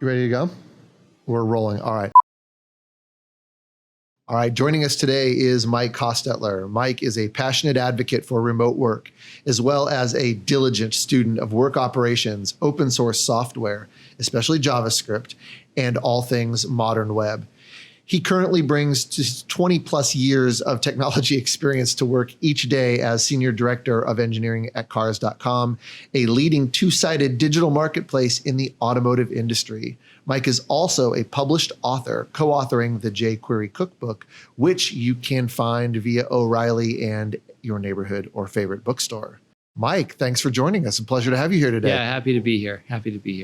You ready to go? We're rolling. All right. All right. Joining us today is Mike Hostetler. Mike is a passionate advocate for remote work, as well as a diligent student of work operations, open source software, especially JavaScript, and all things modern web. He currently brings just 20 plus years of technology experience to work each day as Senior Director of Engineering at Cars.com, a leading two-sided digital marketplace in the automotive industry. Mike is also a published author, co-authoring the jQuery Cookbook, which you can find via O'Reilly and your neighborhood or favorite bookstore. Mike, thanks for joining us. A pleasure to have you here today. Yeah, happy to be here.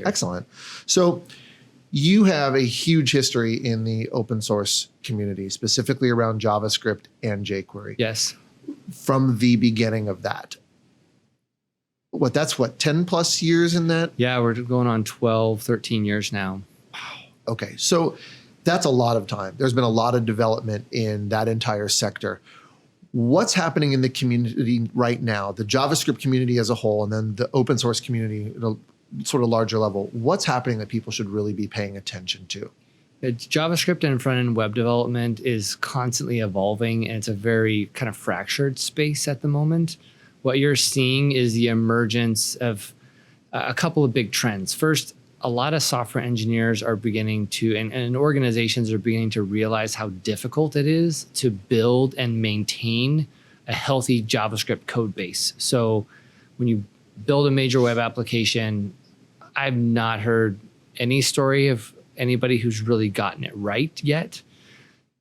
Excellent. So you have a huge history in the open source community, specifically around JavaScript and jQuery. Yes. From the beginning of that. That's 10 plus years in that? Yeah, we're going on 12, 13 years now. Wow. Okay. So that's a lot of time. There's been a lot of development in that entire sector. What's happening in the community right now, the JavaScript community as a whole, and then the open source community at a sort of larger level? What's happening that people should really be paying attention to? JavaScript and front-end web development is constantly evolving, and it's a very kind of fractured space at the moment. What you're seeing is the emergence of a couple of big trends. First, a lot of software engineers are beginning to, and organizations are beginning to realize how difficult it is to build and maintain a healthy JavaScript code base. So when you build a major web application, I've not heard any story of anybody who's really gotten it right yet.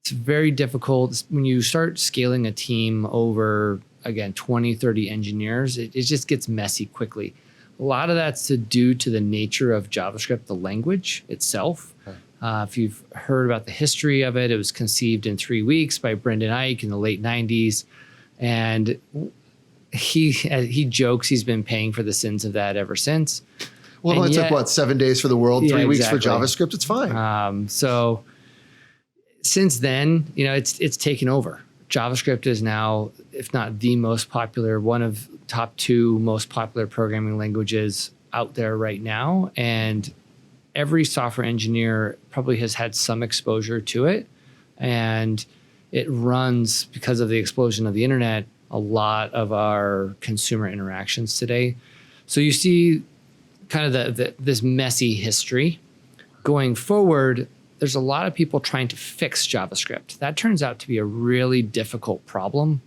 It's very difficult. When you start scaling a team over, again, 20, 30 engineers, it just gets messy quickly. A lot of that's due to the nature of JavaScript, the language itself. If you've heard about the history of it, it was conceived in 3 weeks by Brendan Eich in the late 90s. And he jokes he's been paying for the sins of that ever since. Well, it took 7 days for the world, 3 weeks for JavaScript. It's fine. So since then, it's taken over. JavaScript is now, if not the most popular, one of top 2 most popular programming languages out there right now. And every software engineer probably has had some exposure to it. And it runs, because of the explosion of the internet, a lot of our consumer interactions today. So you see kind of this messy history. Going forward, there's a lot of people trying to fix JavaScript. That turns out to be a really difficult problem.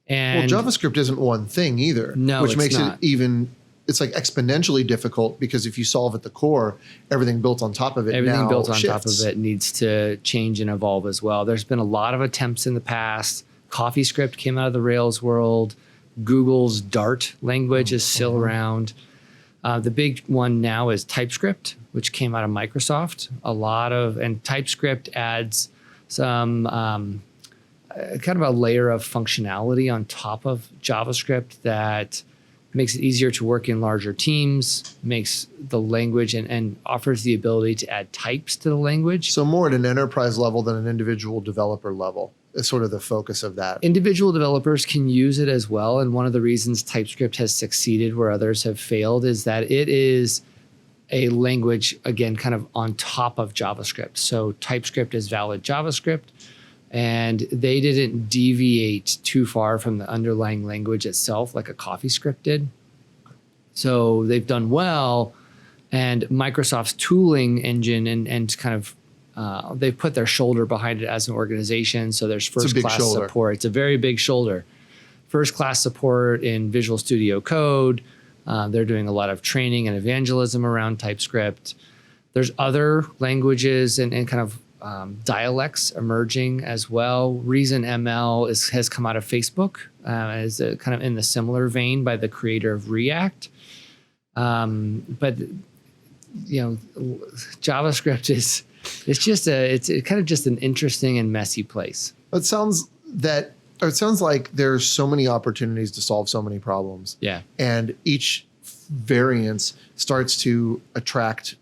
And JavaScript isn't one thing either, which makes it it's like exponentially difficult, because if you solve at the core, everything built on top of it top of it needs to change and evolve as well. There's been a lot of attempts in the past. CoffeeScript came out of the Rails world. Google's Dart language is still around. The big one now is Typescript, which came out of Microsoft. And Typescript adds some kind of a layer of functionality on top of JavaScript that makes it easier to work in larger teams, makes the language and offers the ability to add types to the language. So more at an enterprise level than an individual developer level is sort of the focus of that. Individual developers can use it as well. And one of the reasons TypeScript has succeeded where others have failed is that it is a language, again, kind of on top of JavaScript. So TypeScript is valid JavaScript, and they didn't deviate too far from the underlying language itself like a CoffeeScript did. So they've done well, and Microsoft's tooling engine and kind of they've put their shoulder behind it as an organization. So there's first-class support. It's a very big shoulder. First-class support in Visual Studio Code. They're doing a lot of training and evangelism around TypeScript. There's other languages and kind of dialects emerging as well. Reason ML has come out of Facebook as a, kind of in the similar vein by the creator of React. But JavaScript is it's kind of just an interesting and messy place. It sounds like there's so many opportunities to solve so many problems. Yeah. And each variance starts to attract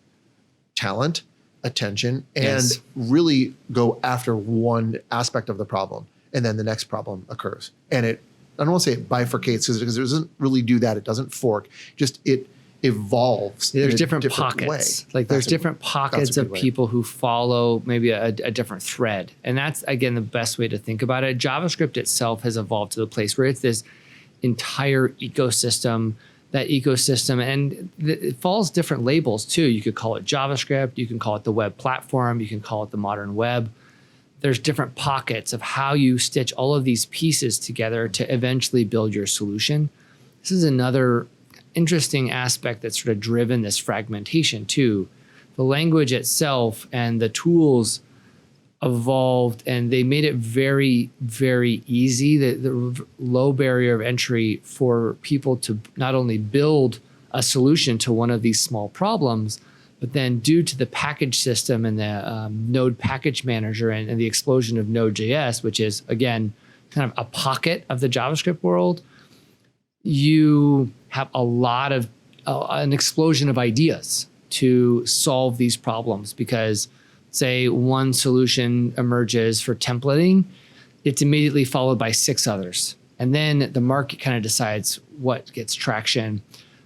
talent, attention, and really go after one aspect of the problem. And then the next problem occurs. And I don't want to say it bifurcates because it doesn't really do that. It doesn't fork. Just it evolves. There's in a different way. pockets. Like there's different pockets of way. people who follow maybe a different thread. And that's, again, the best way to think about it. JavaScript itself has evolved to the place where it's this entire ecosystem. That ecosystem, and it falls different labels too. You could call it JavaScript, you can call it the web platform, you can call it the modern web. There's different pockets of how you stitch all of these pieces together to eventually build your solution. This is another interesting aspect that's sort of driven this fragmentation too. The language itself and the tools evolved, and they made it very, very easy, the low barrier of entry for people to not only build a solution to one of these small problems, but then due to the package system and the Node package manager and the explosion of Node.js, which is, again, kind of a pocket of the JavaScript world, you have a lot of an explosion of ideas to solve these problems. Because say one solution emerges for templating, it's immediately followed by 6 others. And then the market kind of decides what gets traction.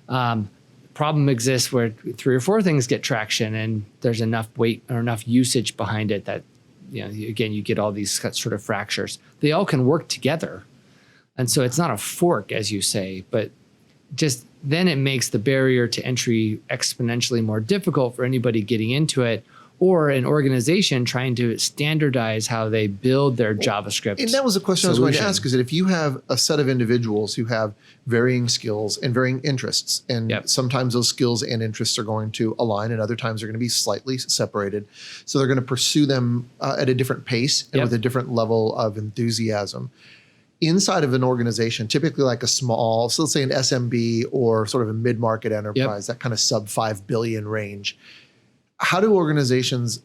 Problem exists where 3 or 4 things get traction and there's enough weight or enough usage behind it that, again, you get all these sort of fractures. They all can work together. And so it's not a fork, as you say, but just then it makes the barrier to entry exponentially more difficult for anybody getting into it, or an organization trying to standardize how they build their JavaScript. And that was a question I was going to ask, is that if you have a set of individuals who have varying skills and varying interests, and sometimes those skills and interests are going to align and other times they're going to be slightly separated. So they're going to pursue them at a different pace and with a different level of enthusiasm. Inside of an organization, typically like a small, so let's say an SMB or sort of a mid-market enterprise, that kind of sub 5 billion range, how do organizations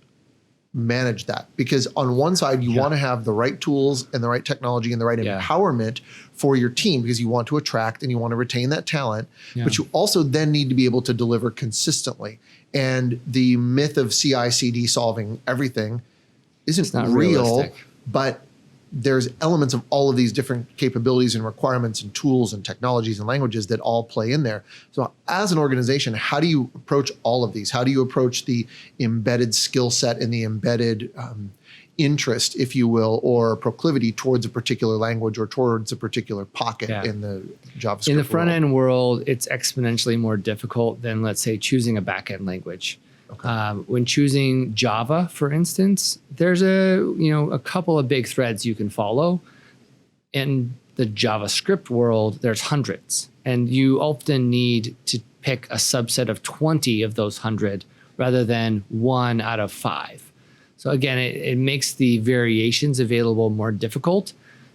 manage that? Because on one side, you want to have the right tools and the right technology and the right empowerment for your team, because you want to attract and you want to retain that talent, but you also then need to be able to deliver consistently. And the myth of CI/CD solving everything isn't not real, realistic. but there's elements of all of these different capabilities and requirements and tools and technologies and languages that all play in there. So as an organization, how do you approach all of these? How do you approach the embedded skill set and the embedded interest, if you will, or proclivity towards a particular language or towards a particular pocket in the JavaScript In the front-end world, it's exponentially more difficult than, let's say, choosing a back-end language. When choosing Java, for instance, there's a couple of big threads you can follow. In the JavaScript world, there's hundreds, and you often need to pick a subset of 20 of those 100 rather than 1 out of 5. So again, it makes the variations available more difficult.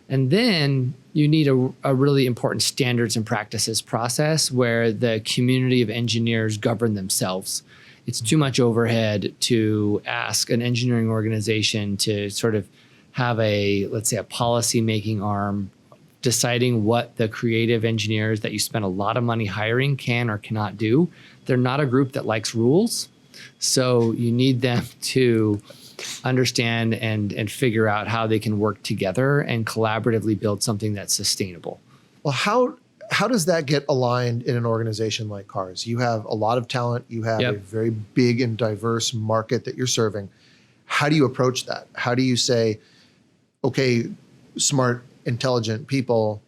And then you need a really important standards and practices process where the community of engineers govern themselves. It's too much overhead to ask an engineering organization to sort of have let's say, a policy-making arm deciding what the creative engineers that you spend a lot of money hiring can or cannot do. They're not a group that likes rules. So you need them to understand and figure out how they can work together and collaboratively build something that's sustainable. Well, how does that get aligned in an organization like Cars? You have a lot of talent. You have a very big and diverse market that you're serving. How do you approach that? How do you say, okay, smart, intelligent people,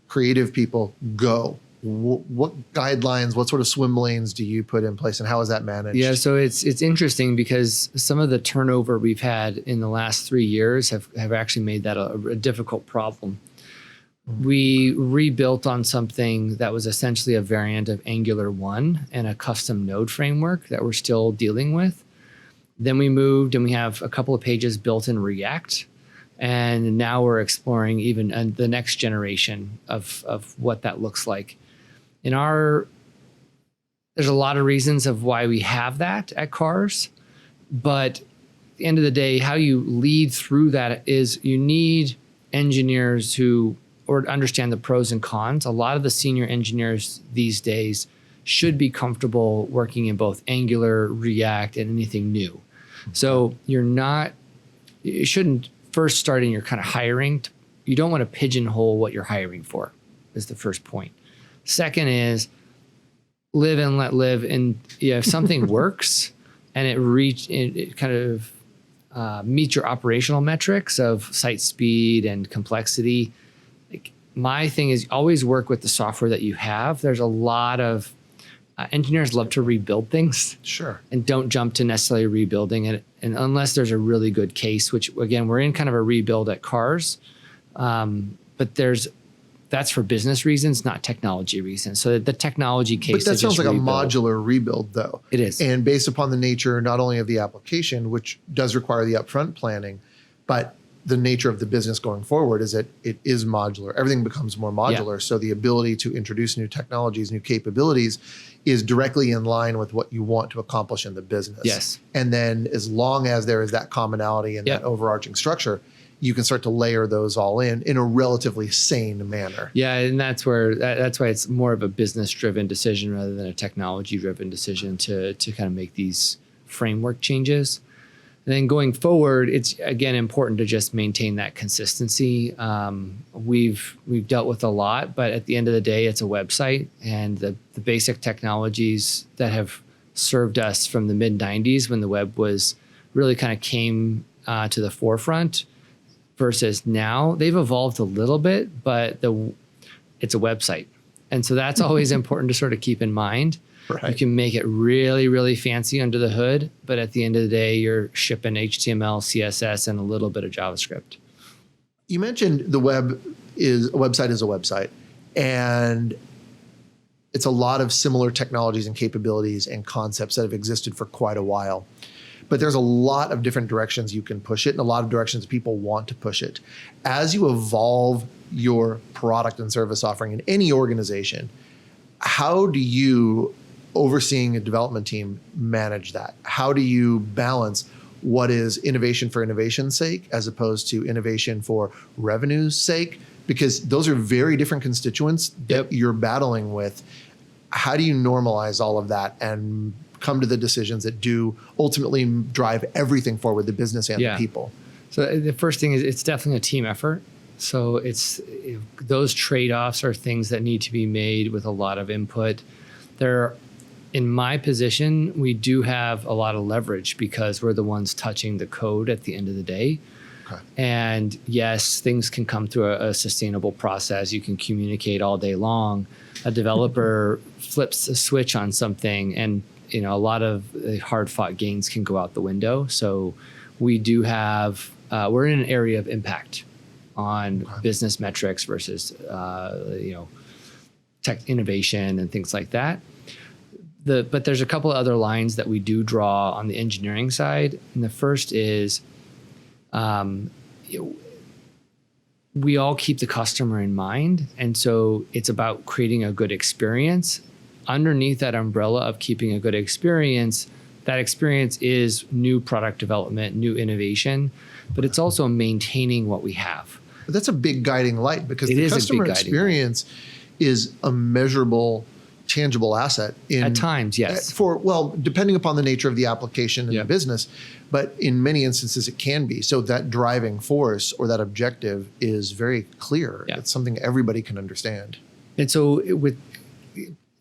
creative people, go? What guidelines, what sort of swim lanes do you put in place, and how is that managed? Yeah, so it's interesting because some of the turnover we've had in the last 3 years have actually made that a difficult problem. We rebuilt on something that was essentially a variant of Angular 1 and a custom node framework that we're still dealing with. Then we moved and we have a couple of pages built in React. And now we're exploring even the next generation of what that looks like. There's a lot of reasons of why we have that at Cars, but at the end of the day, how you lead through that is you need engineers who understand the pros and cons. A lot of the senior engineers these days should be comfortable working in both Angular, React, and anything new. So you shouldn't first start in your kind of hiring. You don't want to pigeonhole what you're hiring for, is the first point. Second is, live and let live. And if something works and it kind of meet your operational metrics of site speed and complexity. Like, my thing is always work with the software that you have. There's a lot of engineers love to rebuild things. Sure. And don't jump to necessarily rebuilding it. And unless there's a really good case, which again, we're in kind of a rebuild at Cars. But that's for business reasons, not technology reasons. So the technology case. But that sounds like a modular rebuild, though. It is. And based upon the nature not only of the application, which does require the upfront planning, but the nature of the business going forward is that it is modular. Everything becomes more modular. Yeah. So the ability to introduce new technologies, new capabilities is directly in line with what you want to accomplish in the business. Yes. And then as long as there is that commonality and that overarching structure, you can start to layer those all in a relatively sane manner. Yeah, and that's why it's more of a business-driven decision rather than a technology-driven decision to kind of make these framework changes. And then going forward, it's again important to just maintain that consistency. We've dealt with a lot, but at the end of the day, it's a website, and the basic technologies that have served us from the mid-90s when the web was really kind of came to the forefront versus now, they've evolved a little bit, but it's a website. And so that's always important to sort of keep in mind. Right. You can make it really, really fancy under the hood, but at the end of the day, you're shipping HTML, CSS, and a little bit of JavaScript. You mentioned a website is a website, and it's a lot of similar technologies and capabilities and concepts that have existed for quite a while. But there's a lot of different directions you can push it and a lot of directions people want to push it. As you evolve your product and service offering in any organization, how do you, overseeing a development team, manage that? How do you balance what is innovation for innovation's sake as opposed to innovation for revenue's sake? Because those are very different constituents that you're battling with. How do you normalize all of that and come to the decisions that do ultimately drive everything forward, the business and the people? So the first thing is it's definitely a team effort. So those trade-offs are things that need to be made with a lot of input. In my position, we do have a lot of leverage because we're the ones touching the code at the end of the day. Okay. And yes, things can come through a sustainable process. You can communicate all day long. A developer flips a switch on something, and a lot of the hard-fought gains can go out the window. So we do have, we're in an area of impact on business metrics versus, tech innovation and things like that. But there's a couple of other lines that we do draw on the engineering side. And the first is we all keep the customer in mind. And so it's about creating a good experience. Underneath that umbrella of keeping a good experience, that experience is new product development, new innovation, but it's also maintaining what we have. But that's a big guiding light because the customer experience is a measurable, tangible asset. At times, yes. Depending upon the nature of the application and the business, but in many instances it can be. So that driving force or that objective is very clear. Yeah. It's something everybody can understand. And so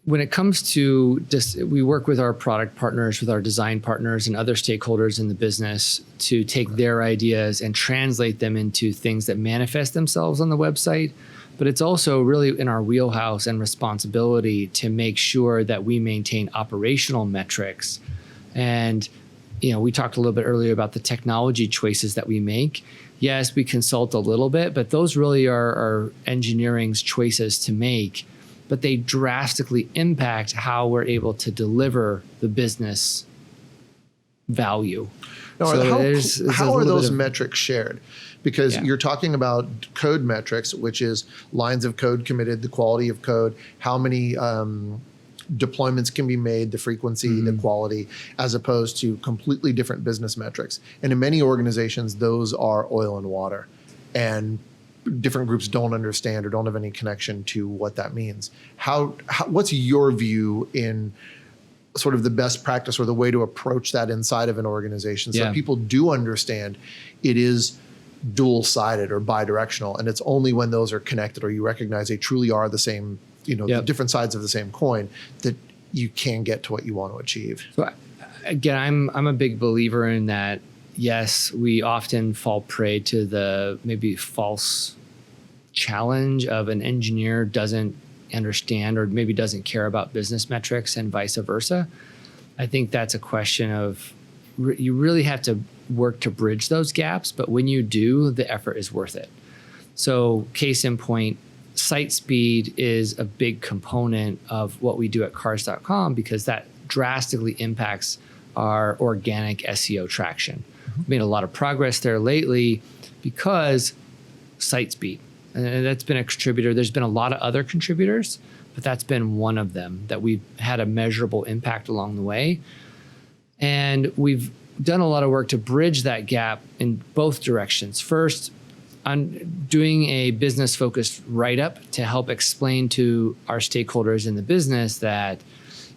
when it comes to we work with our product partners, with our design partners and other stakeholders in the business to take their ideas and translate them into things that manifest themselves on the website. But it's also really in our wheelhouse and responsibility to make sure that we maintain operational metrics. And, we talked a little bit earlier about the technology choices that we make. Yes, we consult a little bit, but those really are engineering's choices to make. But they drastically impact how we're able to deliver the business value. Now, so how are those metrics shared? Because you're talking about code metrics, which is lines of code committed, the quality of code, how many deployments can be made, the frequency, the quality, as opposed to completely different business metrics. And in many organizations, those are oil and water. And different groups don't understand or don't have any connection to what that means. What's your view in sort of the best practice or the way to approach that inside of an organization so people do understand it is dual-sided or bidirectional, and it's only when those are connected or you recognize they truly are the same, the different sides of the same coin, that you can get to what you want to achieve. So again, I'm a big believer in that. Yes, we often fall prey to the maybe false challenge of an engineer doesn't understand or maybe doesn't care about business metrics and vice versa. I think that's a question of you really have to work to bridge those gaps, but when you do, the effort is worth it. So case in point, site speed is a big component of what we do at cars.com because that drastically impacts our organic SEO traction. We've made a lot of progress there lately because site speed. And that's been a contributor. There's been a lot of other contributors, but that's been one of them that we've had a measurable impact along the way. And we've done a lot of work to bridge that gap in both directions. First, on doing a business-focused write-up to help explain to our stakeholders in the business that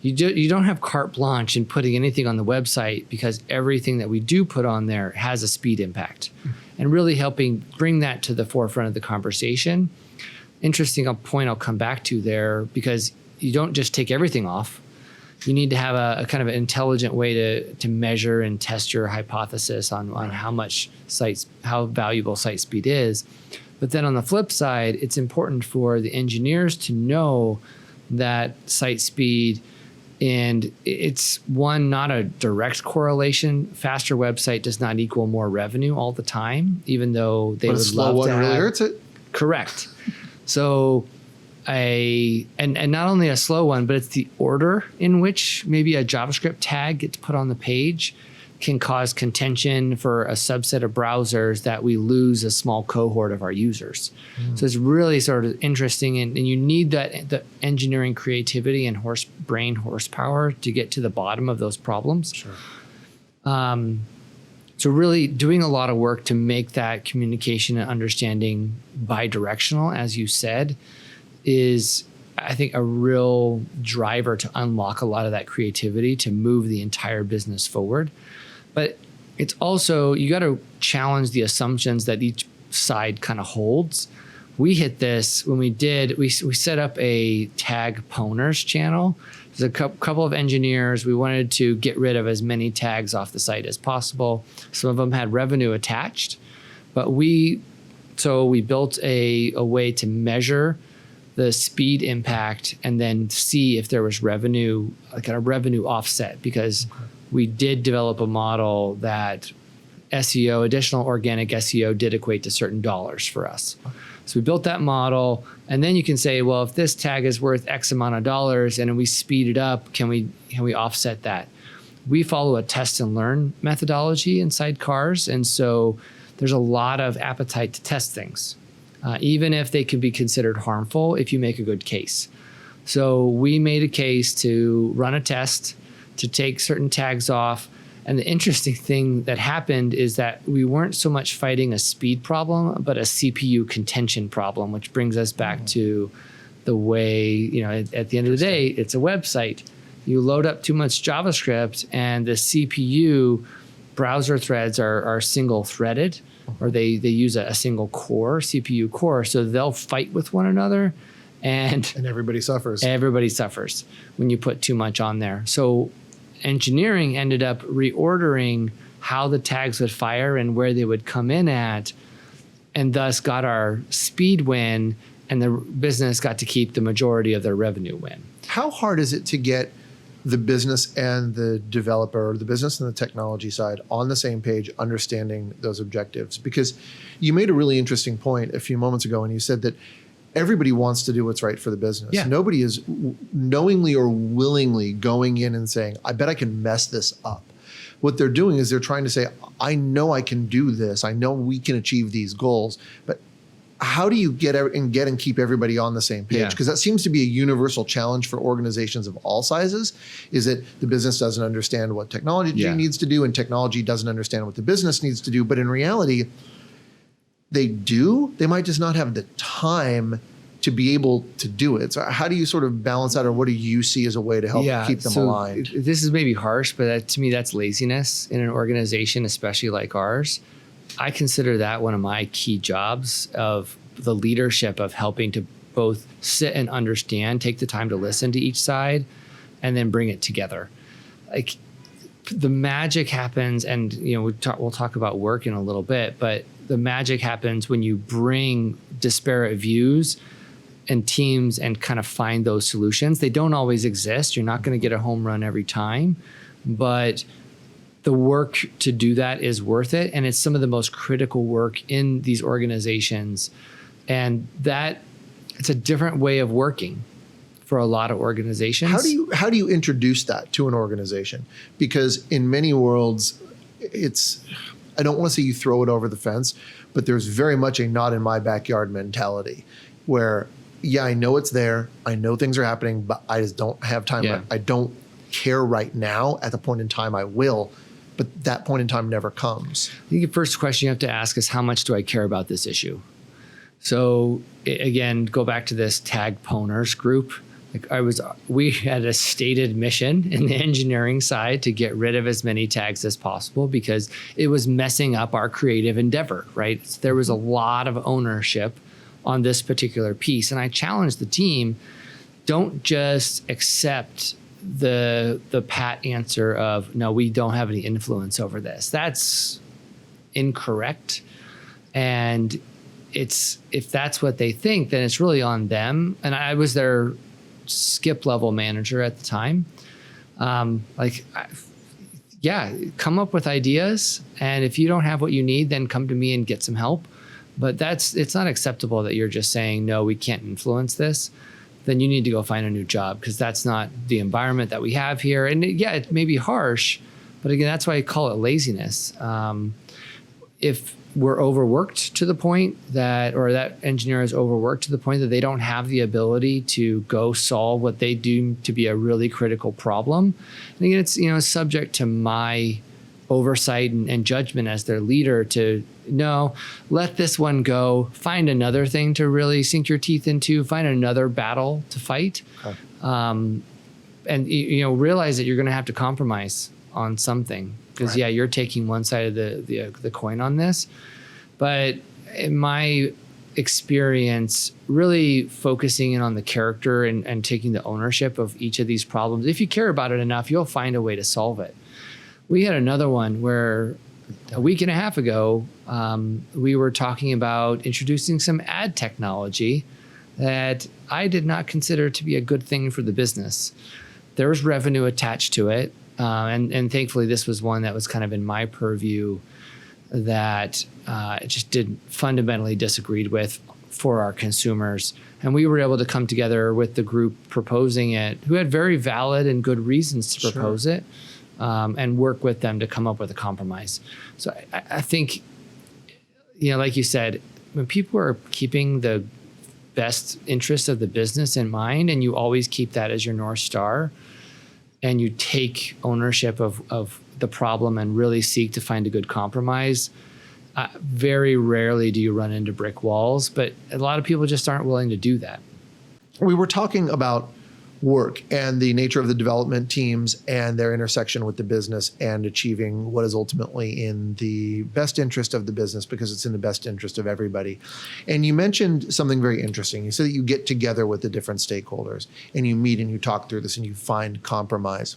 you don't have carte blanche in putting anything on the website because everything that we do put on there has a speed impact. And really helping bring that to the forefront of the conversation. Interesting point I'll come back to there because you don't just take everything off. You need to have a kind of an intelligent way to measure and test your hypothesis on how valuable site speed is. But then on the flip side, it's important for the engineers to know that site speed, and it's one, not a direct correlation. Faster website does not equal more revenue all the time, even though they would love to have. Really hurts it. Correct. So and not only a slow one, but it's the order in which maybe a JavaScript tag gets put on the page can cause contention for a subset of browsers that we lose a small cohort of our users. So it's really sort of interesting, and you need the engineering creativity and brain horsepower to get to the bottom of those problems. Sure. So really doing a lot of work to make that communication and understanding bi-directional, as you said, is, I think, a real driver to unlock a lot of that creativity to move the entire business forward. But it's also, you got to challenge the assumptions that each side kind of holds. We hit this when we set up a tag pwners channel. There's a couple of engineers. We wanted to get rid of as many tags off the site as possible. Some of them had revenue attached, but we built a way to measure the speed impact and then see if there was revenue, like a revenue offset, because we did develop a model that additional organic SEO did equate to certain dollars for us. So we built that model, and then you can say, well, if this tag is worth X amount of dollars and we speed it up, can we offset that? We follow a test and learn methodology inside Cars, and so there's a lot of appetite to test things, even if they can be considered harmful if you make a good case. So we made a case to run a test to take certain tags off. And the interesting thing that happened is that we weren't so much fighting a speed problem, but a CPU contention problem, which brings us back to the way, at the end of the day, it's a website. You load up too much JavaScript and the CPU browser threads are single threaded, or they use a single core, CPU core. So they'll fight with one another. And everybody suffers. Everybody suffers when you put too much on there. So engineering ended up reordering how the tags would fire and where they would come in at, and thus got our speed win, and the business got to keep the majority of their revenue win. How hard is it to get the business and the developer, or the business and the technology side, on the same page, understanding those objectives? Because you made a really interesting point a few moments ago, and you said that everybody wants to do what's right for the business. Yeah. Nobody is knowingly or willingly going in and saying, I bet I can mess this up. What they're doing is they're trying to say, I know I can do this. I know we can achieve these goals. But how do you get and keep everybody on the same page? Because that seems to be a universal challenge for organizations of all sizes, is that the business doesn't understand what technology needs to do, and technology doesn't understand what the business needs to do. But in reality, they might just not have the time to be able to do it. So how do you sort of balance that, or what do you see as a way to help keep them aligned? This is maybe harsh, but to me, that's laziness in an organization, especially like ours. I consider that one of my key jobs of the leadership, of helping to both sit and understand, take the time to listen to each side, and then bring it together. Like the magic happens, and we'll talk about work in a little bit, but the magic happens when you bring disparate views and teams and kind of find those solutions. They don't always exist. You're not going to get a home run every time, but the work to do that is worth it. And it's some of the most critical work in these organizations. And that it's a different way of working for a lot of organizations. How do you introduce that to an organization? Because in many worlds, I don't want to say you throw it over the fence, but there's very much a not in my backyard mentality where, yeah, I know it's there. I know things are happening, but I just don't have time. Yeah. I don't care right now. At the point in time I will, but that point in time never comes. I think the first question you have to ask is, how much do I care about this issue? So again, go back to this tag pwners group. We had a stated mission in the engineering side to get rid of as many tags as possible because it was messing up our creative endeavor, right? So there was a lot of ownership on this particular piece. And I challenged the team, don't just accept the pat answer of, no, we don't have any influence over this. That's incorrect. And if that's what they think, then it's really on them. And I was their skip level manager at the time. Come up with ideas. And if you don't have what you need, then come to me and get some help. But it's not acceptable that you're just saying, no, we can't influence this. Then you need to go find a new job because that's not the environment that we have here. And it may be harsh, but again, that's why I call it laziness. If we're overworked to the point that engineer is overworked to the point that they don't have the ability to go solve what they do to be a really critical problem. And again, it's subject to my oversight and judgment as their leader to let this one go, find another thing to really sink your teeth into, find another battle to fight. Okay. And realize that you're going to have to compromise on something. Because you're taking one side of the coin on this, but in my experience, really focusing in on the character and taking the ownership of each of these problems. If you care about it enough, you'll find a way to solve it. We had another one where a week and a half ago, we were talking about introducing some ad technology that I did not consider to be a good thing for the business. There was revenue attached to it. And thankfully, this was one that was kind of in my purview that it just fundamentally disagreed with for our consumers. And we were able to come together with the group proposing it, who had very valid and good reasons to propose it, and work with them to come up with a compromise. So I think, like you said, when people are keeping the best interest of the business in mind, and you always keep that as your North Star, and you take ownership of the problem and really seek to find a good compromise, very rarely do you run into brick walls, but a lot of people just aren't willing to do that. We were talking about work and the nature of the development teams and their intersection with the business and achieving what is ultimately in the best interest of the business because it's in the best interest of everybody. And you mentioned something very interesting. You said that you get together with the different stakeholders and you meet and you talk through this and you find compromise.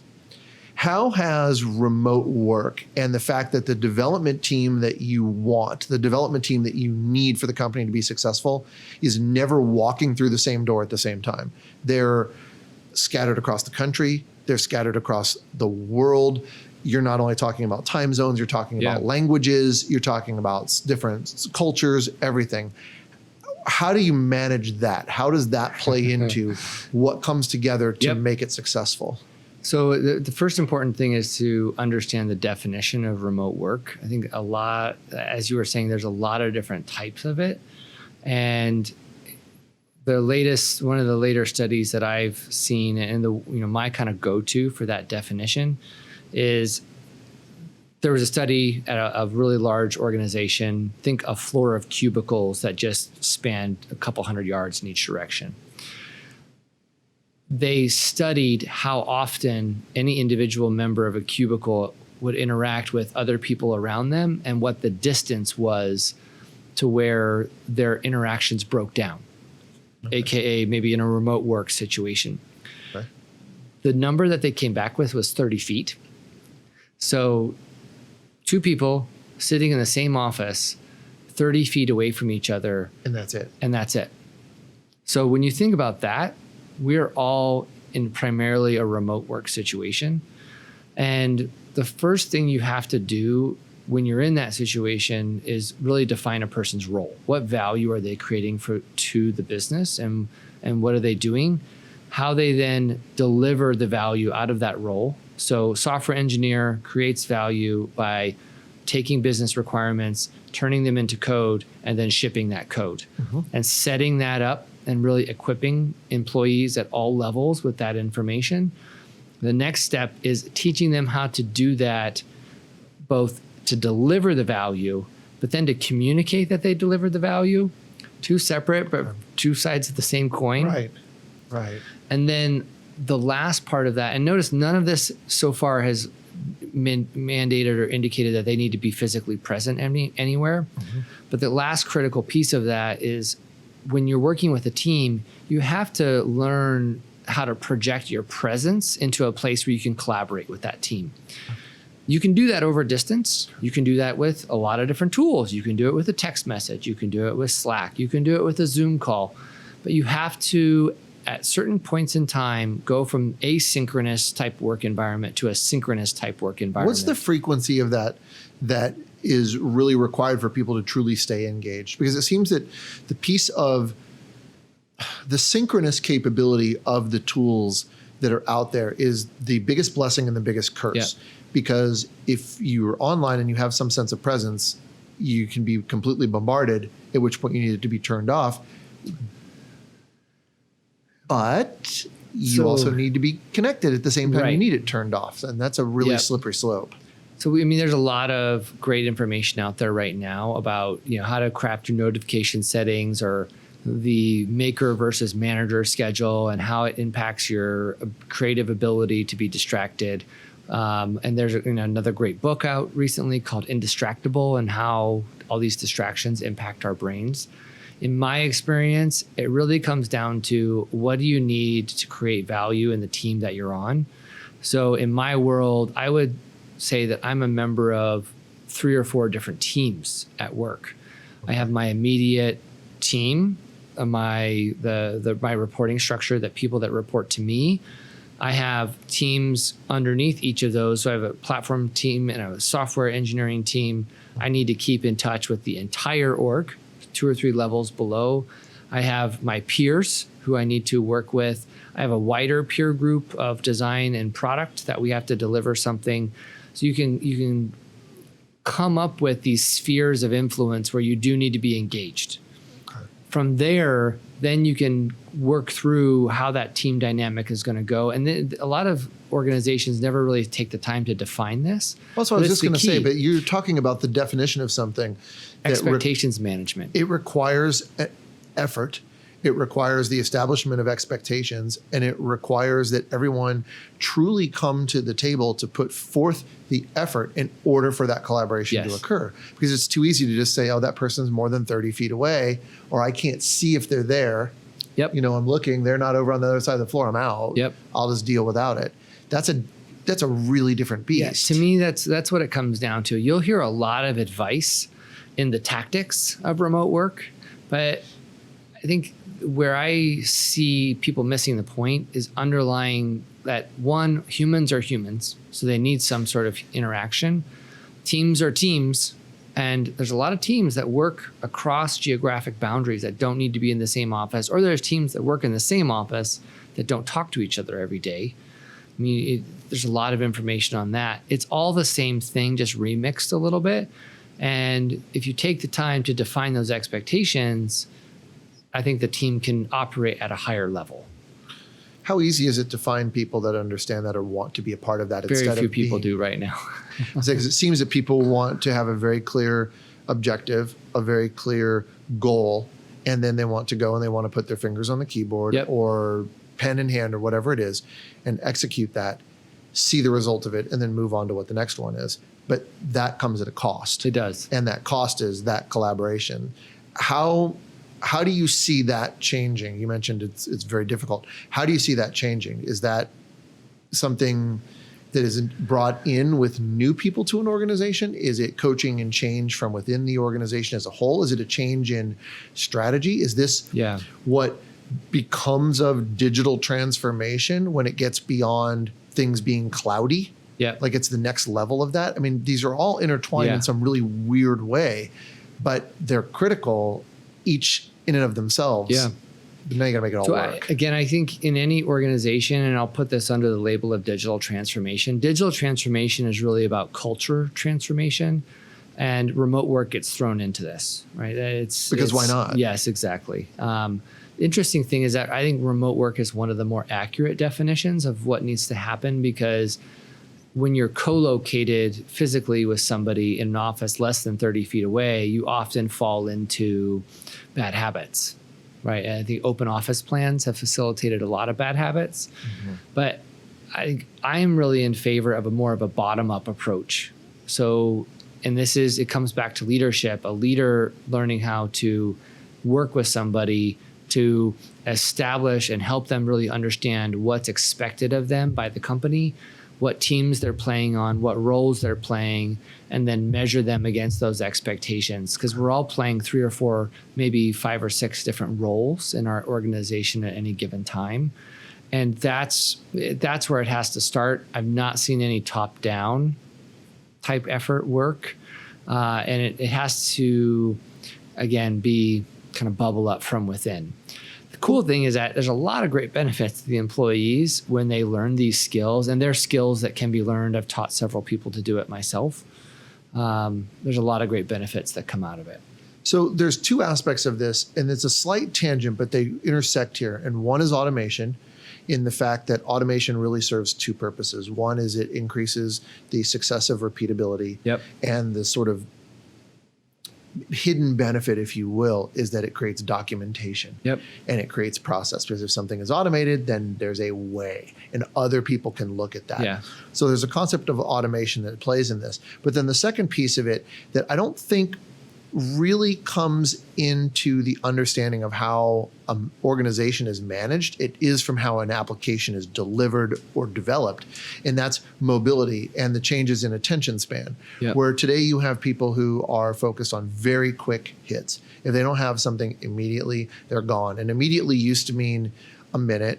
How has remote work and the fact that the development team that you want, the development team that you need for the company to be successful is never walking through the same door at the same time? They're scattered across the country. They're scattered across the world. You're not only talking about time zones, you're talking about languages, you're talking about different cultures, everything. How do you manage that? How does that play into what comes together to make it successful? So the first important thing is to understand the definition of remote work. I think as you were saying, there's a lot of different types of it. And one of the later studies that I've seen, and my kind of go-to for that definition is there was a study at a really large organization, think a floor of cubicles that just spanned a couple hundred yards in each direction. They studied how often any individual member of a cubicle would interact with other people around them and what the distance was to where their interactions broke down. AKA maybe in a remote work situation. Okay. The number that they came back with was 30 feet. So 2 people sitting in the same office, 30 feet away from each other. And that's it. And that's it. So when you think about that, we're all in primarily a remote work situation. And the first thing you have to do when you're in that situation is really define a person's role. What value are they creating to the business, and what are they doing? How they then deliver the value out of that role. So software engineer creates value by taking business requirements, turning them into code, and then shipping that code. And setting that up and really equipping employees at all levels with that information. The next step is teaching them how to do that, both to deliver the value, but then to communicate that they delivered the value. 2 separate, but 2 sides of the same coin. Right. And then the last part of that, and notice none of this so far has mandated or indicated that they need to be physically present anywhere. But the last critical piece of that is when you're working with a team, you have to learn how to project your presence into a place where you can collaborate with that team. You can do that over distance. You can do that with a lot of different tools. You can do it with a text message. You can do it with Slack. You can do it with a Zoom call. But you have to, at certain points in time, go from asynchronous type work environment to a synchronous type work environment. What's the frequency of that is really required for people to truly stay engaged? Because it seems that the piece of the synchronous capability of the tools that are out there is the biggest blessing and the biggest curse. Yeah. Because if you're online and you have some sense of presence, you can be completely bombarded, at which point you need it to be turned off. But you also need to be connected at the same time you need it turned off. And that's a really slippery slope. So, I mean, there's a lot of great information out there right now about, how to craft your notification settings or the maker versus manager schedule and how it impacts your creative ability to be distracted. And there's another great book out recently called Indistractable, and how all these distractions impact our brains. In my experience, it really comes down to what do you need to create value in the team that you're on. So in my world, I would say that I'm a member of 3 or 4 different teams at work. I have my immediate team, my reporting structure, that people that report to me. I have teams underneath each of those. So I have a platform team and a software engineering team. I need to keep in touch with the entire org, 2 or 3 levels below. I have my peers who I need to work with. I have a wider peer group of design and product that we have to deliver something. So you can come up with these spheres of influence where you do need to be engaged. Okay. From there, then you can work through how that team dynamic is going to go. And then a lot of organizations never really take the time to define this. Well, that's what I was just going to say, but you're talking about the definition of something. Expectations management. It requires effort. It requires the establishment of expectations, and it requires that everyone truly come to the table to put forth the effort in order for that collaboration to occur. Because it's too easy to just say, oh, that person's more than 30 feet away, or I can't see if they're there. Yep. I'm looking, they're not over on the other side of the floor, I'm out. Yep. I'll just deal without it. That's a really different beast. Yes, to me, that's what it comes down to. You'll hear a lot of advice in the tactics of remote work, but I think where I see people missing the point is underlying that, one, humans are humans, so they need some sort of interaction. Teams are teams, and there's a lot of teams that work across geographic boundaries that don't need to be in the same office, or there's teams that work in the same office that don't talk to each other every day. I mean, there's a lot of information on that. It's all the same thing, just remixed a little bit. And if you take the time to define those expectations, I think the team can operate at a higher level. How easy is it to find people that understand that or want to be a part of that? Very few people do right now. Because it seems that people want to have a very clear objective, a very clear goal, and then they want to go and they want to put their fingers on the keyboard or pen in hand or whatever it is and execute that, see the result of it, and then move on to what the next one is. But that comes at a cost. It does. And that cost is that collaboration. How do you see that changing? You mentioned it's very difficult. How do you see that changing? Is that something that is brought in with new people to an organization? Is it coaching and change from within the organization as a whole? Is it a change in strategy? Is this what becomes of digital transformation when it gets beyond things being cloudy? Yeah. Like it's the next level of that. I mean, these are all intertwined in some really weird way, but they're critical each in and of themselves. Yeah. But now you got to make it all work. I think in any organization, and I'll put this under the label of digital transformation is really about culture transformation, and remote work gets thrown into this, right? Because why not? Yes, exactly. Interesting thing is that I think remote work is one of the more accurate definitions of what needs to happen, because when you're co-located physically with somebody in an office less than 30 feet away, you often fall into bad habits, right? And I think open office plans have facilitated a lot of bad habits. Mm-hmm. But I am really in favor of more of a bottom-up approach. So, and it comes back to leadership, a leader learning how to work with somebody to establish and help them really understand what's expected of them by the company, what teams they're playing on, what roles they're playing, and then measure them against those expectations. Because we're all playing 3 or 4, maybe 5 or 6 different roles in our organization at any given time. And that's where it has to start. I've not seen any top-down type effort work. And it has to, again, be kind of bubble up from within. Cool thing is that there's a lot of great benefits to the employees when they learn these skills, and they're skills that can be learned. I've taught several people to do it myself. There's a lot of great benefits that come out of it. So there's 2 aspects of this, and it's a slight tangent, but they intersect here. And one is automation, in the fact that automation really serves 2 purposes. One is it increases the successive repeatability, and the sort of hidden benefit, if you will, is that it creates documentation and it creates process, because if something is automated, then there's a way and other people can look at that. So there's a concept of automation that plays in this. But then the second piece of it that I don't think really comes into the understanding of how an organization is managed. It is from how an application is delivered or developed, and that's mobility and the changes in attention span. Where today you have people who are focused on very quick hits. If they don't have something immediately, they're gone. And immediately used to mean a minute.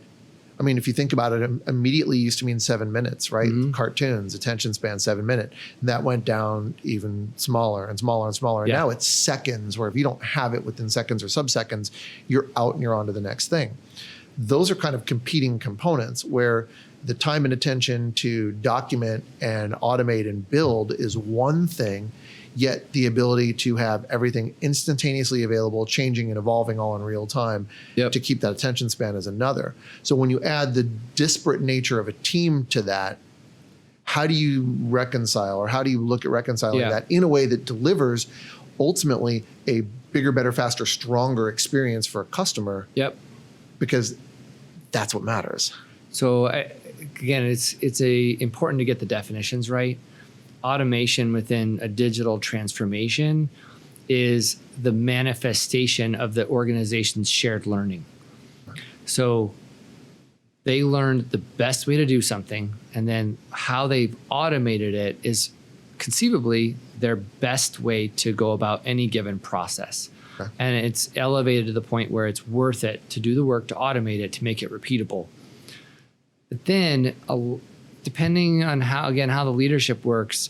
I mean, if you think about it, immediately used to mean 7 minutes, right? Mm-hmm. Cartoons, attention span, 7 minutes. And that went down even smaller and smaller and smaller. And now it's seconds, where if you don't have it within seconds or sub-seconds, you're out and you're on to the next thing. Those are kind of competing components, where the time and attention to document and automate and build is one thing, yet the ability to have everything instantaneously available, changing and evolving all in real time to keep that attention span is another. So when you add the disparate nature of a team to that, how do you reconcile, or how do you look at reconciling that in a way that delivers ultimately a bigger, better, faster, stronger experience for a customer? Because that's what matters. So again, it's important to get the definitions right. Automation within a digital transformation is the manifestation of the organization's shared learning. So they learned the best way to do something, and then how they've automated it is conceivably their best way to go about any given process. And it's elevated to the point where it's worth it to do the work to automate it, to make it repeatable. But then depending on how the leadership works,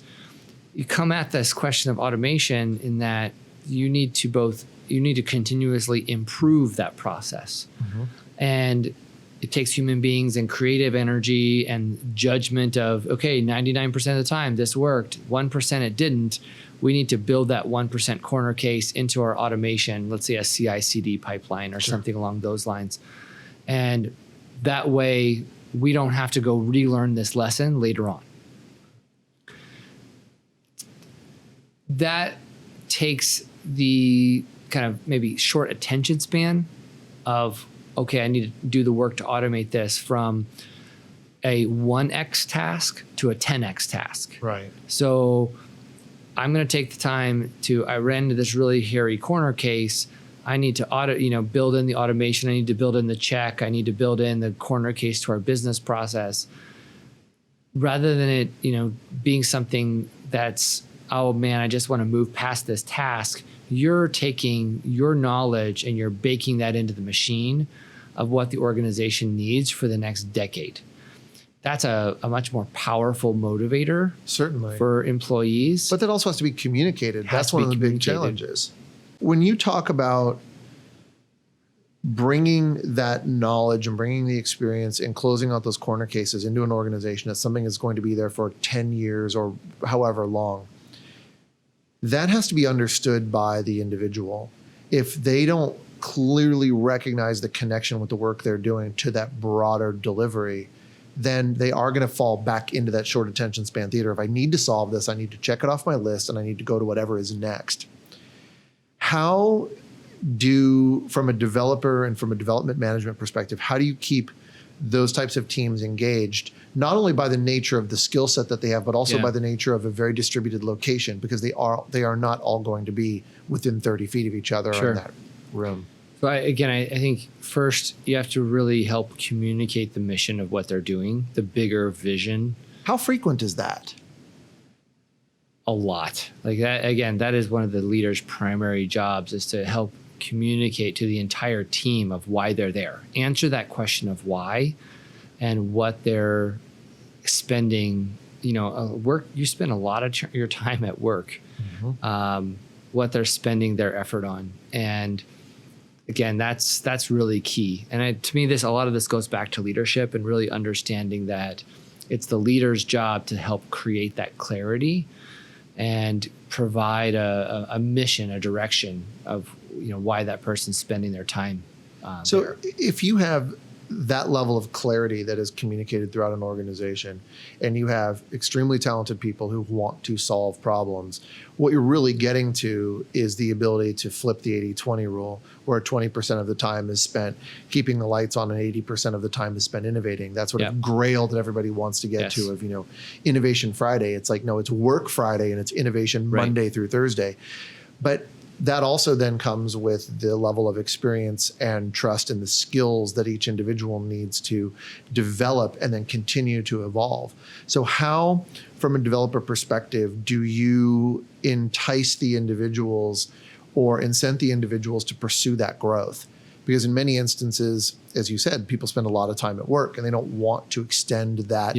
you come at this question of automation in that you need to continuously improve that process. Mm-hmm. And it takes human beings and creative energy and judgment of, okay, 99% of the time this worked, 1% it didn't. We need to build that 1% corner case into our automation, let's say a CI/CD pipeline or something along those lines. And that way, we don't have to go relearn this lesson later on. That takes the kind of maybe short attention span of, okay, I need to do the work to automate this, from a 1x task to a 10x task. Right. So I'm going to take the time I ran into this really hairy corner case. I need to build in the automation. I need to build in the check. I need to build in the corner case to our business process. rather than it, being something that's, oh man, I just want to move past this task, you're taking your knowledge and you're baking that into the machine of what the organization needs for the next decade. That's a much more powerful motivator, certainly, for employees. But that also has to be communicated. That's one of the big challenges. When you talk about bringing that knowledge and bringing the experience and closing out those corner cases into an organization that's something that's going to be there for 10 years or however long, that has to be understood by the individual. If they don't clearly recognize the connection with the work they're doing to that broader delivery, then they are going to fall back into that short attention span theater. If I need to solve this, I need to check it off my list and I need to go to whatever is next. How do, from a developer and from a development management perspective, how do you keep those types of teams engaged, not only by the nature of the skill set that they have, but also by the nature of a very distributed location, because they are not all going to be within 30 feet of each other in that room? So I think first you have to really help communicate the mission of what they're doing, the bigger vision. How frequent is that? A lot. Like that, again, that is one of the leader's primary jobs, is to help communicate to the entire team of why they're there. Answer that question of why and what they're spending, work. You spend a lot of your time at work, what they're spending their effort on. And again, that's really key. And to me, a lot of this goes back to leadership and really understanding that it's the leader's job to help create that clarity and provide a mission, a direction of why that person's spending their time. So if you have that level of clarity that is communicated throughout an organization, and you have extremely talented people who want to solve problems, what you're really getting to is the ability to flip the 80-20 rule, where 20% of the time is spent keeping the lights on and 80% of the time is spent innovating. That sort of grail that everybody wants to get to of, Innovation Friday. It's like, no, it's Work Friday and it's Innovation Monday through Thursday. But that also then comes with the level of experience and trust and the skills that each individual needs to develop and then continue to evolve. So how, from a developer perspective, do you entice the individuals or incent the individuals to pursue that growth? Because in many instances, as you said, people spend a lot of time at work and they don't want to extend that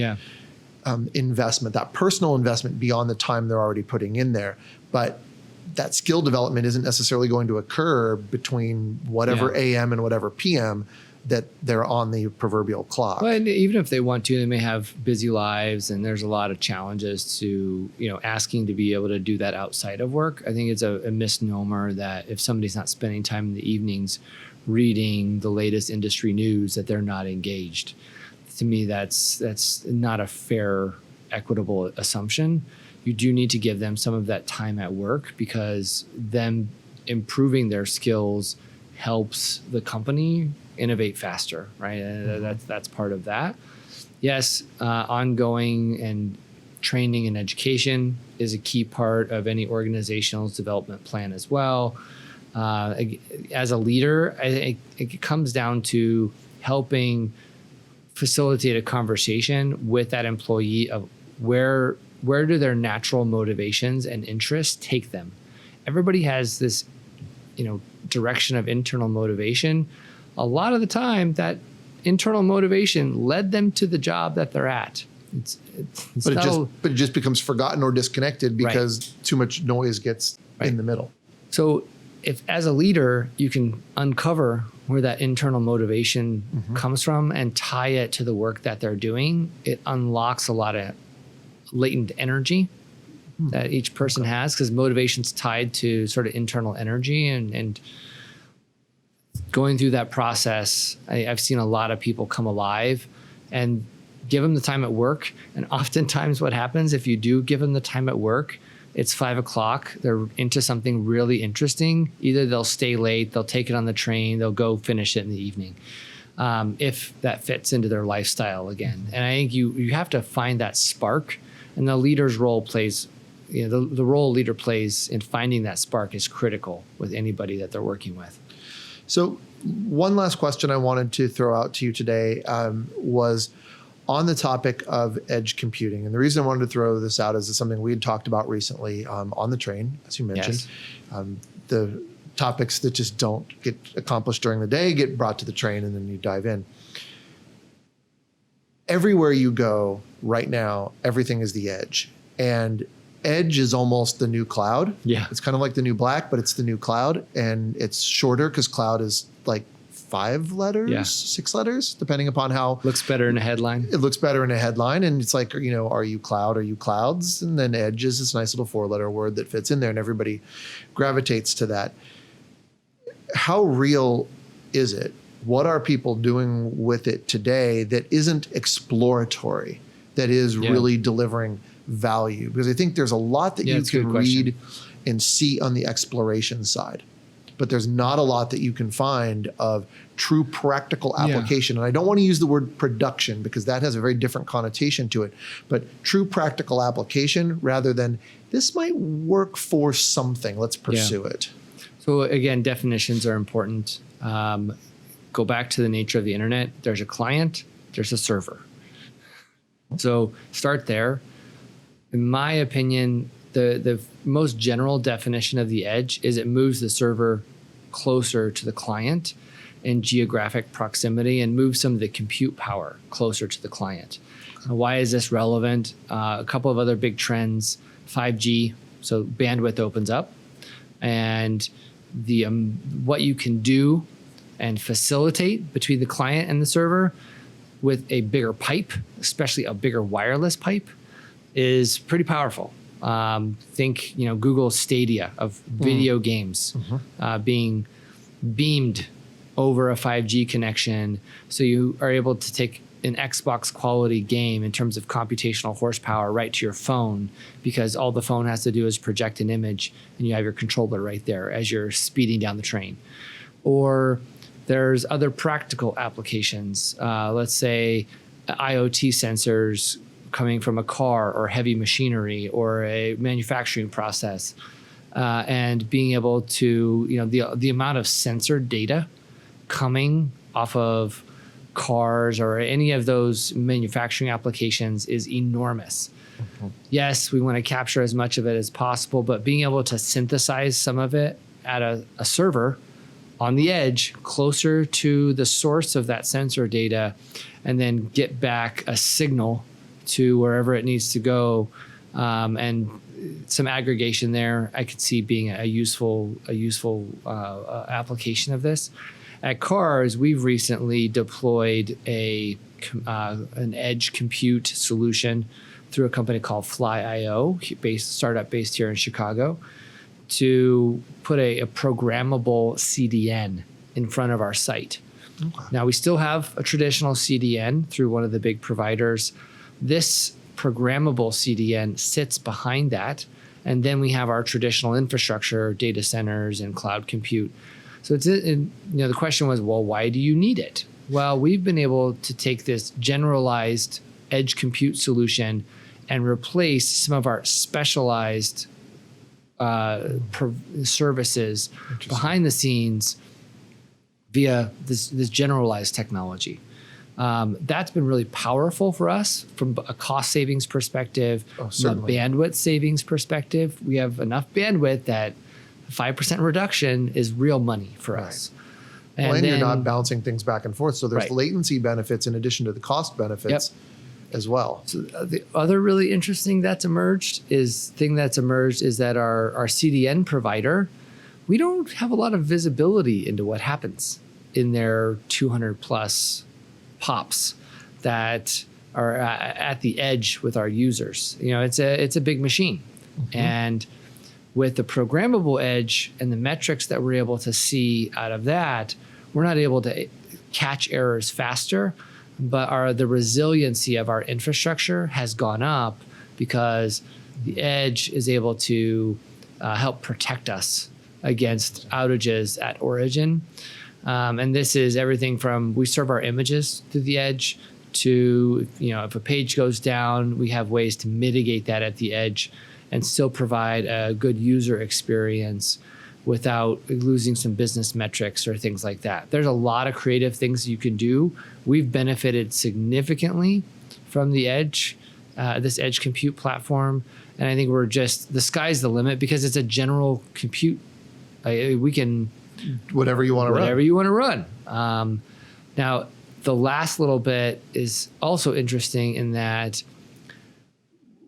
investment, that personal investment beyond the time they're already putting in there. But that skill development isn't necessarily going to occur between whatever AM and whatever PM that they're on the proverbial clock. Well, and even if they want to, they may have busy lives, and there's a lot of challenges to, asking to be able to do that outside of work. I think it's a misnomer that if somebody's not spending time in the evenings reading the latest industry news, that they're not engaged. To me, that's not a fair, equitable assumption. You do need to give them some of that time at work, because them improving their skills helps the company innovate faster, right? And that's part of that. Yes, ongoing and training and education is a key part of any organizational development plan as well. As a leader, it comes down to helping facilitate a conversation with that employee of where do their natural motivations and interests take them. Everybody has this, direction of internal motivation. A lot of the time, that internal motivation led them to the job that they're at. But it just becomes forgotten or disconnected because too much noise gets in the middle. So if, as a leader, you can uncover where that internal motivation comes from and tie it to the work that they're doing, it unlocks a lot of latent energy that each person has, because motivation's tied to sort of internal energy, and going through that process, I've seen a lot of people come alive and give them the time at work. And oftentimes what happens if you do give them the time at work, it's 5 o'clock, they're into something really interesting. Either they'll stay late, they'll take it on the train, they'll go finish it in the evening. If that fits into their lifestyle again. And I think you have to find that spark. And the leader's role plays, the role a leader plays in finding that spark is critical with anybody that they're working with. So one last question I wanted to throw out to you today was on the topic of edge computing, and the reason I wanted to throw this out is it's something we had talked about recently on the train, as you mentioned. Yes. The topics that just don't get accomplished during the day get brought to the train, and then you dive in. Everywhere you go right now, everything is the edge. And edge is almost the new cloud. Yeah. It's kind of like the new black, but it's the new cloud. And it's shorter because cloud is like 5 letters, 6 letters, depending upon how. Looks better in a headline. It looks better in a headline. And it's like, you know, are you cloud? Are you clouds? And then edge is this nice little 4-letter word that fits in there, and everybody gravitates to that. How real is it? What are people doing with it today that isn't exploratory, that is really delivering value? Because I think there's a lot that you can read and see on the exploration side, but there's not a lot that you can find of true practical application. And I don't want to use the word production because that has a very different connotation to it, but true practical application rather than this might work for something. Let's pursue it. So again, definitions are important. Go back to the nature of the internet. There's a client, there's a server. So start there. In my opinion, the most general definition of the edge is it moves the server closer to the client in geographic proximity and moves some of the compute power closer to the client. Why is this relevant? A couple of other big trends, 5G, so bandwidth opens up, and the what you can do and facilitate between the client and the server with a bigger pipe, especially a bigger wireless pipe, is pretty powerful. Think, you know, Google Stadia of video games being beamed over a 5G connection, so you are able to take an Xbox quality game in terms of computational horsepower right to your phone, because all the phone has to do is project an image and you have your controller right there as you're speeding down the train. Or there's other practical applications. Let's say IoT sensors coming from a car or heavy machinery or a manufacturing process, and being able to, you know, the amount of sensor data coming off of cars or any of those manufacturing applications is enormous. Yes, we want to capture as much of it as possible, but being able to synthesize some of it at a server on the edge closer to the source of that sensor data, and then get back a signal to wherever it needs to go, and some aggregation there, I could see being a useful application of this. At Cars, we've recently deployed an edge compute solution through a company called Fly.io, startup based here in Chicago, to put a programmable CDN in front of our site. Okay. Now, we still have a traditional CDN through one of the big providers. This programmable CDN sits behind that, and then we have our traditional infrastructure, data centers, and cloud compute. So it's, you know, the question was, well, why do you need it? Well, we've been able to take this generalized edge compute solution and replace some of our specialized services behind the scenes via this generalized technology. That's been really powerful for us from a cost savings perspective, from a bandwidth savings perspective. We have enough bandwidth that 5% reduction is real money for us. And then, you're not bouncing things back and forth. So there's latency benefits in addition to the cost benefits as well. So the other really interesting thing that's emerged is that our CDN provider, we don't have a lot of visibility into what happens in their 200 plus POPs that are at the edge with our users. You know, it's a big machine. And with the programmable edge and the metrics that we're able to see out of that, we're not able to catch errors faster, but the resiliency of our infrastructure has gone up because the edge is able to help protect us against outages at origin. And this is everything from, we serve our images through the edge to, you know, if a page goes down, we have ways to mitigate that at the edge and still provide a good user experience without losing some business metrics or things like that. There's a lot of creative things you can do. We've benefited significantly from the edge, this edge compute platform. And I think the sky's the limit because it's a general compute. We can Whatever you want to run. Whatever you want to run. Now, the last little bit is also interesting in that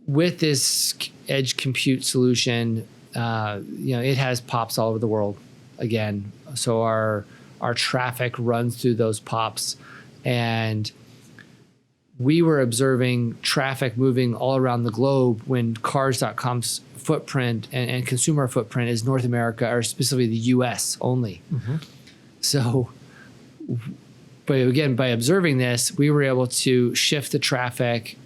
with this edge compute solution, it has POPs all over the world again. So our traffic runs through those POPs, and we were observing traffic moving all around the globe when Cars.com's footprint and consumer footprint is North America, or specifically the US only. Mm-hmm. So, but again, by observing this, we were able to shift the traffic,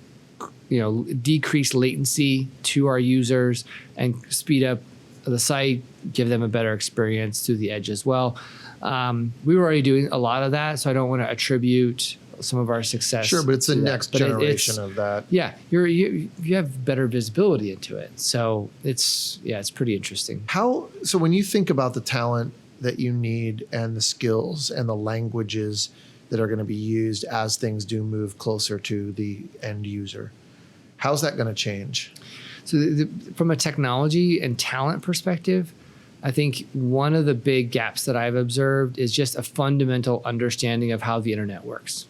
decrease latency to our users and speed up the site, give them a better experience through the edge as well. We were already doing a lot of that, so I don't want to attribute some of our success. Sure, but it's the next generation of that. Yeah, you have better visibility into it. So it's pretty interesting. So when you think about the talent that you need and the skills and the languages that are going to be used as things do move closer to the end user, how's that going to change? So from a technology and talent perspective, I think one of the big gaps that I've observed is just a fundamental understanding of how the internet works.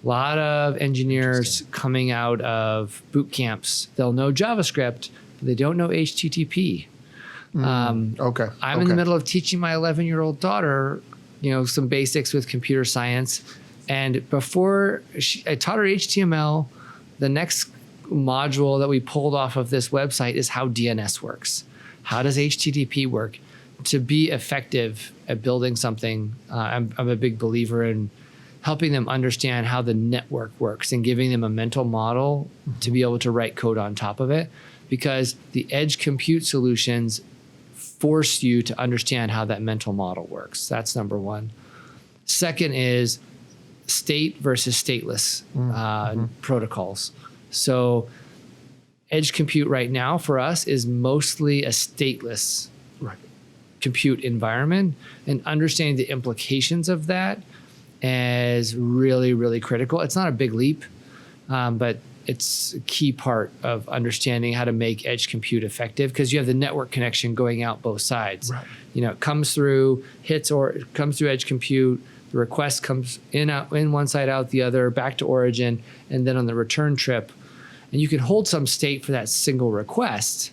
A lot of engineers coming out of boot camps, they'll know JavaScript, but they don't know HTTP. I'm in the middle of teaching my 11-year-old daughter, some basics with computer science. And before I taught her HTML, the next module that we pulled off of this website is how DNS works. How does HTTP work? To be effective at building something, I'm a big believer in helping them understand how the network works and giving them a mental model to be able to write code on top of it, because the edge compute solutions force you to understand how that mental model works. That's number one. Second is state versus stateless protocols. So edge compute right now for us is mostly a stateless compute environment, and understanding the implications of that is really, really critical. It's not a big leap, but it's a key part of understanding how to make edge compute effective, because you have the network connection going out both sides. Right. It comes through, it comes through edge compute, the request comes in one side, out the other, back to origin, and then on the return trip. And you can hold some state for that single request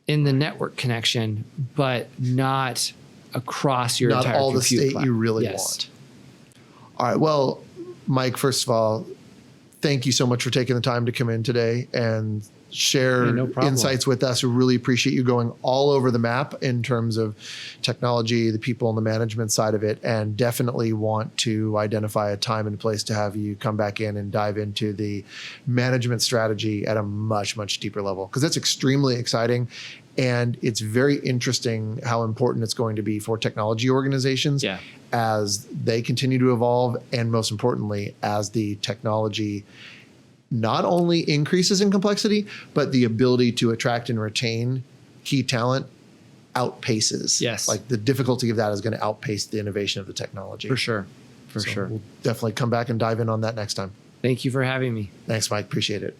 in the network connection, but not across your entire compute. Not all the state platform. You really want. All right. Well, Mike, first of all, thank you so much for taking the time to come in today and share insights with us. We really appreciate you going all over the map in terms of technology, the people and the management side of it, and definitely want to identify a time and place to have you come back in and dive into the management strategy at a much, much deeper level, because that's extremely exciting. And it's very interesting how important it's going to be for technology organizations as they continue to evolve, and most importantly, as the technology not only increases in complexity, but the ability to attract and retain key talent outpaces. Yes. Like the difficulty of that is going to outpace the innovation of the technology. For sure. For sure. We'll definitely come back and dive in on that next time. Thank you for having me. Thanks, Mike. Appreciate it.